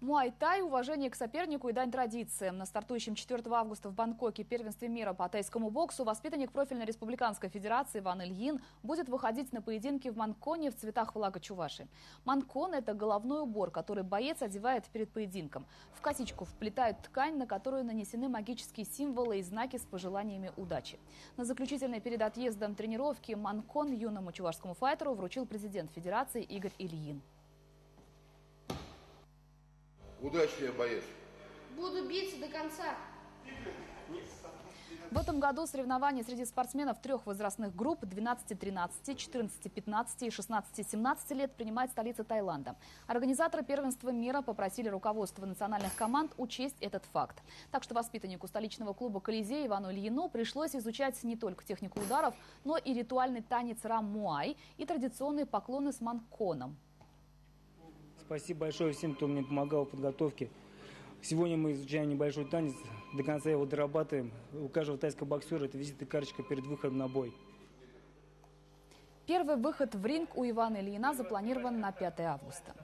Муай-тай – уважение к сопернику и дань традициям. На стартующем 4 августа в Бангкоке первенстве мира по тайскому боксу воспитанник профильной республиканской федерации Иван Ильин будет выходить на поединки в манконе в цветах флага Чувашии. Манкон – это головной убор, который боец одевает перед поединком. В косичку вплетают ткань, на которую нанесены магические символы и знаки с пожеланиями удачи. На заключительной перед отъездом тренировки манкон юному чувашскому файтеру вручил президент федерации Игорь Ильин. Удачи, боец! Буду биться до конца. В этом году соревнования среди спортсменов трех возрастных групп 12-13, 14-15 и 16-17 лет принимает столица Таиланда. Организаторы первенства мира попросили руководство национальных команд учесть этот факт. Так что воспитаннику столичного клуба «Колизей» Ивану Ильину пришлось изучать не только технику ударов, но и ритуальный танец рам-муай и традиционные поклоны с манконом. Спасибо большое всем, кто мне помогал в подготовке. Сегодня мы изучаем небольшой танец, до конца его дорабатываем. У каждого тайского боксера это визитная карточка перед выходом на бой. Первый выход в ринг у Ивана Ильина запланирован на 5 августа.